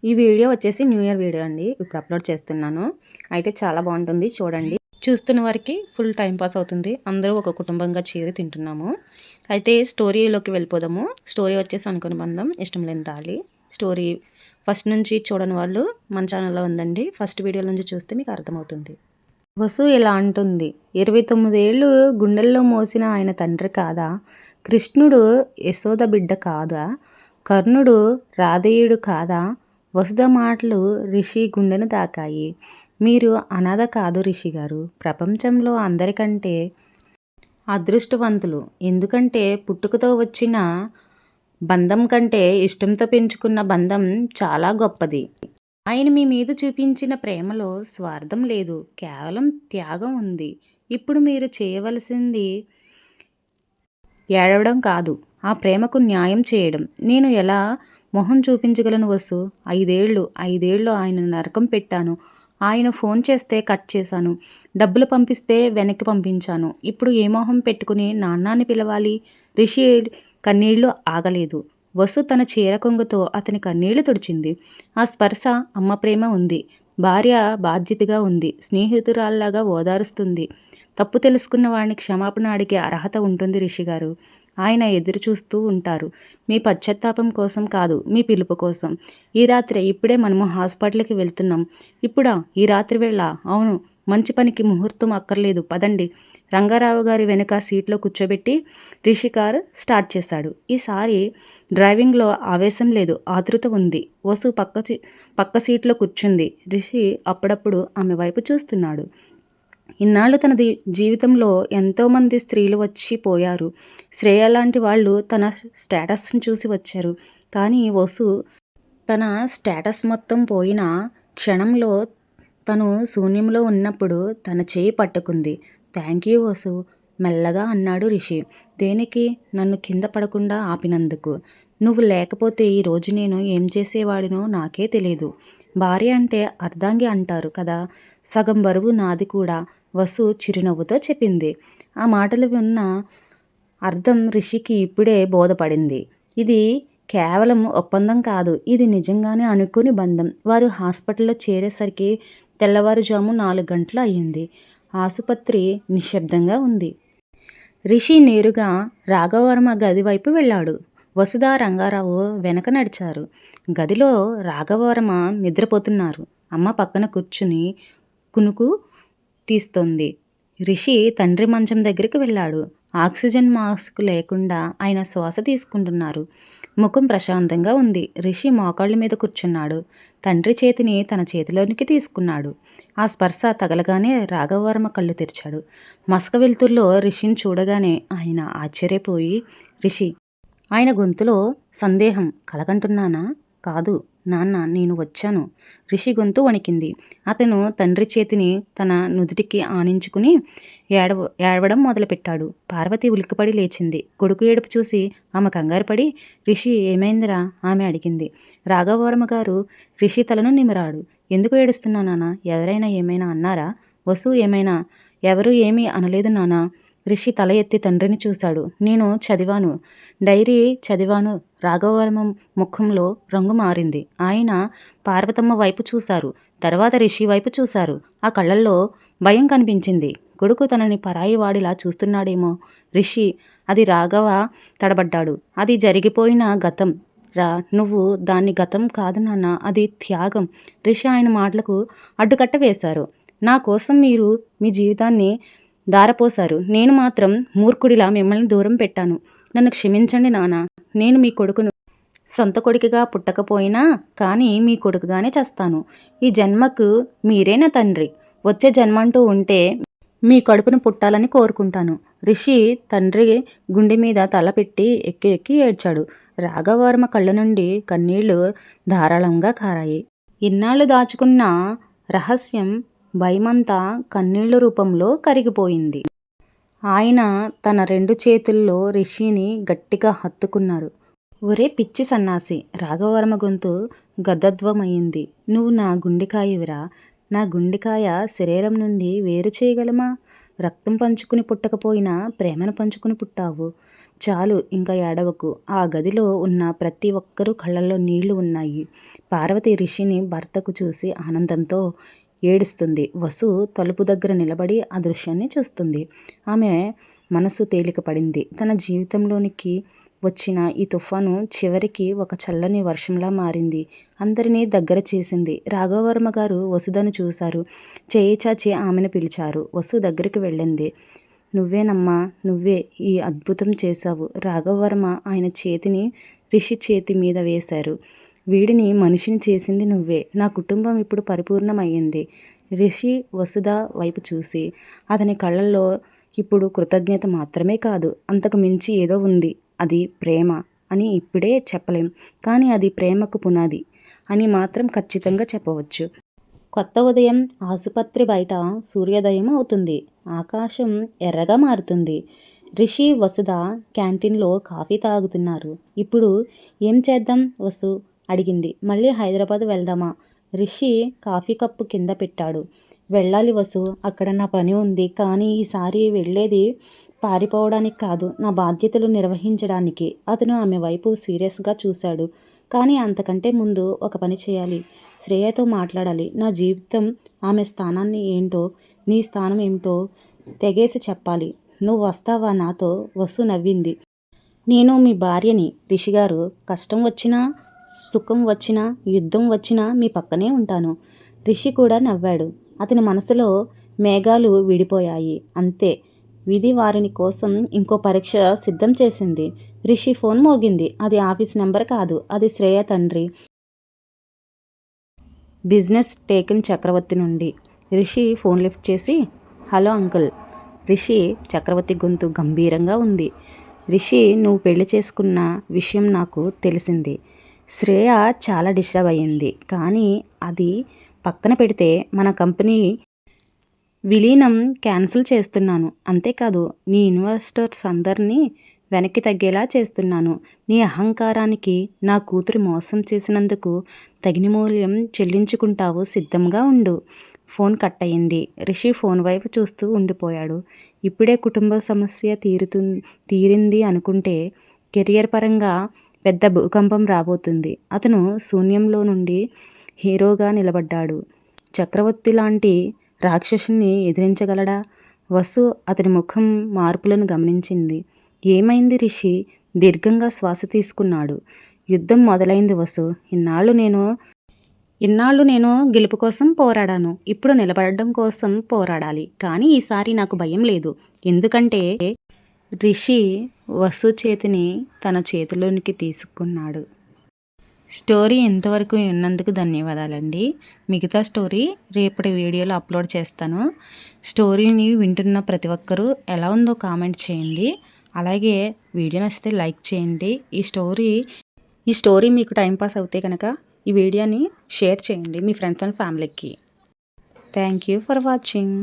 ఈ వీడియో వచ్చేసి new year video అండి. ఇప్పుడు అప్లోడ్ చేస్తున్నాను. అయితే చాలా బాగుంటుంది, చూడండి. చూస్తున్న వారికి ఫుల్ టైం పాస్ అవుతుంది. అందరూ ఒక కుటుంబంగా చేరి తింటున్నాము. అయితే స్టోరీలోకి వెళ్ళిపోదాము. స్టోరీ వచ్చేసి అనుకుని బంధం ఇష్టం లేని తాళి. స్టోరీ ఫస్ట్ నుంచి చూడని వాళ్ళు మన ఛానల్లో ఉందండి. ఫస్ట్ వీడియో నుంచి చూస్తే మీకు అర్థమవుతుంది. వసు ఇలా అంటుంది, 29 ఏళ్ళు గుండెల్లో మోసిన ఆయన తండ్రి కాదా? కృష్ణుడు యశోద బిడ్డ కాదా? కర్ణుడు రాధేయుడు కాదా? వసుధ మాటలు రిషి గుండెను తాకాయి. మీరు అనాథ కాదు రిషి గారు, ప్రపంచంలో అందరికంటే అదృష్టవంతులు. ఎందుకంటే పుట్టుకతో వచ్చిన బంధం కంటే ఇష్టంతో పెంచుకున్న బంధం చాలా గొప్పది. ఆయన మీ మీద చూపించిన ప్రేమలో స్వార్థం లేదు, కేవలం త్యాగం ఉంది. ఇప్పుడు మీరు చేయవలసింది ఏడవడం కాదు, ఆ ప్రేమకు న్యాయం చేయడం. నేను ఎలా మొహం చూపించగలను వసు? 5 ఏళ్ళు ఆయన నరకం పెట్టాను. ఆయన ఫోన్ చేస్తే కట్ చేశాను, డబ్బులు పంపిస్తే వెనక్కి పంపించాను. ఇప్పుడు ఏ మొహం పెట్టుకుని నాన్నాన్ని పిలవాలి? రిషి కన్నీళ్లు ఆగలేదు. వసు తన చీర కొంగుతో అతని కన్నీళ్లు తుడిచింది. ఆ స్పర్శ అమ్మ ప్రేమ ఉంది. భార్య బాధ్యతగా ఉంది. స్నేహితురాల్లాగా ఓదారుస్తుంది. తప్పు తెలుసుకున్న వాడిని క్షమాపణ అడిగే అర్హత ఉంటుంది రిషి గారు. ఆయన ఎదురు చూస్తూ ఉంటారు. మీ పశ్చాత్తాపం కోసం కాదు, మీ పిలుపు కోసం. ఈ రాత్రి ఇప్పుడే మనము హాస్పిటల్కి వెళ్తున్నాం. ఇప్పుడా? ఈ రాత్రి వేళ? అవును, మంచి పనికి ముహూర్తం అక్కర్లేదు, పదండి. రంగారావు గారి వెనుక సీట్లో కూర్చోబెట్టి రిషి కారు స్టార్ట్ చేశాడు. ఈసారి డ్రైవింగ్లో ఆవేశం లేదు, ఆతృత ఉంది. వసు పక్క సీట్లో కూర్చుంది. రిషి అప్పుడప్పుడు ఆమె వైపు చూస్తున్నాడు. ఇన్నాళ్ళు తన జీవితంలో ఎంతోమంది స్త్రీలు వచ్చి పోయారు. శ్రేయ లాంటి వాళ్ళు తన స్టేటస్ని చూసి వచ్చారు. కానీ వసు తన స్టేటస్ మొత్తం పోయిన క్షణంలో తను శూన్యంలో ఉన్నప్పుడు తన చేయి పట్టుకుంది. థ్యాంక్ యూ వసు, మెల్లగా అన్నాడు రిషి. దేనికి? నన్ను కింద పడకుండా ఆపినందుకు. నువ్వు లేకపోతే ఈరోజు నేను ఏం చేసేవాడినో నాకే తెలియదు. భార్య అంటే అర్ధాంగి అంటారు కదా, సగం బరువు నాది కూడా, వసు చిరునవ్వుతో చెప్పింది. ఆ మాటలు విన్న అర్థం రిషికి ఇప్పుడే బోధపడింది. ఇది కేవలం ఒప్పందం కాదు, ఇది నిజంగానే అనుకుని బంధం. వారు హాస్పిటల్లో చేరేసరికి తెల్లవారుజాము 4 గంటలు అయ్యింది. ఆసుపత్రి నిశ్శబ్దంగా ఉంది. రిషి నేరుగా రాఘవవర్మ గది వైపు వెళ్ళాడు. వసుధ, రంగారావు వెనక నడిచారు. గదిలో రాఘవవర్మ నిద్రపోతున్నారు. అమ్మ పక్కన కూర్చుని కునుకు తీస్తోంది. రిషి తండ్రి మంచం దగ్గరికి వెళ్ళాడు. ఆక్సిజన్ మాస్క్ లేకుండా ఆయన శ్వాస తీసుకుంటున్నారు. ముఖం ప్రశాంతంగా ఉంది. రిషి మోకాళ్ళ మీద కూర్చున్నాడు. తండ్రి చేతిని తన చేతిలోనికి తీసుకున్నాడు. ఆ స్పర్శ తగలగానే రాఘవవర్మ కళ్ళు తెరిచాడు. మసక వెలుతుర్లో రిషిని చూడగానే ఆయన ఆశ్చర్యపోయి, రిషి, ఆయన గొంతులో సందేహం. కలగంటున్నానా? కాదు నాన్న, నేను వచ్చాను. రిషి గొంతు వణికింది. అతను తండ్రి చేతిని తన నుదుటికి ఆనించుకుని ఏడవడం మొదలుపెట్టాడు. పార్వతి ఉలిక్కిపడి లేచింది. కొడుకు ఏడుపు చూసి ఆమె కంగారుపడి, రిషి ఏమైందిరా? ఆమె అడిగింది. రాఘవవర్మ గారు రిషి తలను నిమిరాడు. ఎందుకు ఏడుస్తున్నావు నాన్న? ఎవరైనా ఏమైనా అన్నారా? వసు ఏమైనా? ఎవరూ ఏమీ అనలేదు నాన్న. రిషి తల ఎత్తి తండ్రిని చూశాడు. నేను చదివాను, డైరీ చదివాను. రాఘవవర్మ ముఖంలో రంగు మారింది. ఆయన పార్వతమ్మ వైపు చూశారు. తర్వాత రిషి వైపు చూశారు. ఆ కళ్ళల్లో భయం కనిపించింది. కొడుకు తనని పరాయి వాడిలా చూస్తున్నాడేమో. రిషి, అది రాఘవ తడబడ్డాడు. అది జరిగిపోయిన గతం రా, నువ్వు దాన్ని గతం కాదు నాన్న, అది త్యాగం. రిషి ఆయన మాటలకు అడ్డుకట్ట వేశారు. నా కోసం మీరు మీ జీవితాన్ని దారపోశారు. నేను మాత్రం మూర్ఖుడిలా మిమ్మల్ని దూరం పెట్టాను. నన్ను క్షమించండి నాన్న. నేను మీ కొడుకును. సొంత కొడుకుగా పుట్టకపోయినా కానీ మీ కొడుకుగానే చేస్తాను. ఈ జన్మకు మీరే నా తండ్రి. వచ్చే జన్మంటూ ఉంటే మీ కడుపును పుట్టాలని కోరుకుంటాను. రిషి తండ్రి గుండె మీద తల పెట్టి ఎక్కి ఎక్కి ఏడ్చాడు. రాఘవవర్మ కళ్ళ నుండి కన్నీళ్లు ధారాళంగా కారాయి. ఇన్నాళ్ళు దాచుకున్న రహస్యం భయమంతా కన్నీళ్ల రూపంలో కరిగిపోయింది. ఆయన తన 2 చేతుల్లో రిషిని గట్టిగా హత్తుకున్నారు. ఒరే పిచ్చి సన్నాసి! రాఘవవర్మ గొంతు గదధ్వమైంది. నువ్వు నా గుండెకాయవిరా. నా గుండెకాయ శరీరం నుండి వేరు చేయగలమా? రక్తం పంచుకుని పుట్టకపోయినా ప్రేమను పంచుకుని పుట్టావు. చాలు, ఇంకా ఏడవకు. ఆ గదిలో ఉన్న ప్రతి ఒక్కరూ కళ్ళల్లో నీళ్లు ఉన్నాయి. పార్వతి రిషిని భర్తకు చూసి ఆనందంతో ఏడుస్తుంది. వసు తలుపు దగ్గర నిలబడి ఆ దృశ్యాన్ని చూస్తుంది. ఆమె మనసు తేలిక పడింది. తన జీవితంలోనికి వచ్చిన ఈ తుఫాను చివరికి ఒక చల్లని వర్షంలా మారింది. అందరినీ దగ్గర చేసింది. రాఘవవర్మ గారు వసుధను చూశారు. చేయి చాచి ఆమెను పిలిచారు. వసు దగ్గరికి వెళ్ళింది. నువ్వేనమ్మా, నువ్వే ఈ అద్భుతం చేశావు. రాఘవవర్మ ఆయన చేతిని రిషి చేతి మీద వేశారు. వీడిని మనిషిని చేసింది నువ్వే. నా కుటుంబం ఇప్పుడు పరిపూర్ణమయ్యింది. రిషి వసుధ వైపు చూసి, అతని కళ్ళల్లో ఇప్పుడు కృతజ్ఞత మాత్రమే కాదు, అంతకు మించి ఏదో ఉంది. అది ప్రేమ అని ఇప్పుడే చెప్పలేం, కానీ అది ప్రేమకు పునాది అని మాత్రం ఖచ్చితంగా చెప్పవచ్చు. కొత్త ఉదయం. ఆసుపత్రి బయట సూర్యోదయం అవుతుంది. ఆకాశం ఎర్రగా మారుతుంది. రిషి వసుధ క్యాంటీన్లో కాఫీ తాగుతున్నారు. ఇప్పుడు ఏం చేద్దాం వసు అడిగింది. మళ్ళీ హైదరాబాద్ వెళ్దామా? రిషి కాఫీ కప్పు కింద పెట్టాడు. వెళ్ళాలి వసు, అక్కడ నా పని ఉంది. కానీ ఈసారి వెళ్ళేది పారిపోవడానికి కాదు, నా బాధ్యతలు నిర్వహించడానికి. అతను ఆమె వైపు సీరియస్గా చూశాడు. కానీ అంతకంటే ముందు ఒక పని చేయాలి. శ్రేయతో మాట్లాడాలి. నా జీవితం, ఆమె స్థానాన్ని ఏంటో, నీ స్థానం ఏమిటో తెగేసి చెప్పాలి. నువ్వు వస్తావా నాతో? వసు నవ్వింది. నేను మీ భార్యని రిషిగారు. కష్టం వచ్చినా, సుఖం వచ్చినా, యుద్ధం వచ్చినా మీ పక్కనే ఉంటాను. రిషి కూడా నవ్వాడు. అతని మనసులో మేఘాలు విడిపోయాయి. అంతే, విధి వారిని కోసం ఇంకో పరీక్ష సిద్ధం చేసింది. రిషి ఫోన్ మోగింది. అది ఆఫీస్ నెంబర్ కాదు, అది శ్రేయ తండ్రి. బిజినెస్ టేకన్ చక్రవర్తి నుండి. రిషి ఫోన్ లిఫ్ట్ చేసి, హలో అంకుల్. రిషి చక్రవర్తి గొంతు గంభీరంగా ఉంది. రిషి, నువ్వు పెళ్లి చేసుకున్న విషయం నాకు తెలిసింది. శ్రేయ చాలా డిస్టర్బ్ అయ్యింది. కానీ అది పక్కన పెడితే మన కంపెనీ విలీనం క్యాన్సిల్ చేస్తున్నాను. అంతేకాదు, నీ ఇన్వెస్టర్స్ అందరినీ వెనక్కి తగ్గేలా చేస్తున్నాను. నీ అహంకారానికి నా కూతురు మోసం చేసినందుకు తగిన మూల్యం చెల్లించుకుంటావు. సిద్ధంగా ఉండు. ఫోన్ కట్ అయింది. రిషి ఫోన్ వైపు చూస్తూ ఉండిపోయాడు. ఇప్పుడే కుటుంబ సమస్య తీరింది అనుకుంటే కెరియర్ పరంగా పెద్ద భూకంపం రాబోతుంది. అతను శూన్యంలో నుండి హీరోగా నిలబడ్డాడు. చక్రవర్తి లాంటి రాక్షసుని ఎదిరించగలడా? వసు అతని ముఖం మార్పులను గమనించింది. ఏమైంది రిషి? దీర్ఘంగా శ్వాస తీసుకున్నాడు. యుద్ధం మొదలైంది వసు. ఇన్నాళ్ళు నేను గెలుపు కోసం పోరాడాను. ఇప్పుడు నిలబడడం కోసం పోరాడాలి. కానీ ఈసారి నాకు భయం లేదు. ఎందుకంటే రిషి వసు చేతిని తన చేతిలోనికి తీసుకున్నాడు. స్టోరీ ఇంతవరకు విన్నందుకు ధన్యవాదాలండి. మిగతా స్టోరీ రేపటి వీడియోలో అప్లోడ్ చేస్తాను. స్టోరీని వింటున్న ప్రతి ఒక్కరూ ఎలా ఉందో కామెంట్ చేయండి. అలాగే వీడియో నచ్చితే లైక్ చేయండి. ఈ స్టోరీ మీకు టైంపాస్ అవుతే కనుక ఈ వీడియోని షేర్ చేయండి మీ ఫ్రెండ్స్ అండ్ ఫ్యామిలీకి. Thank you for watching.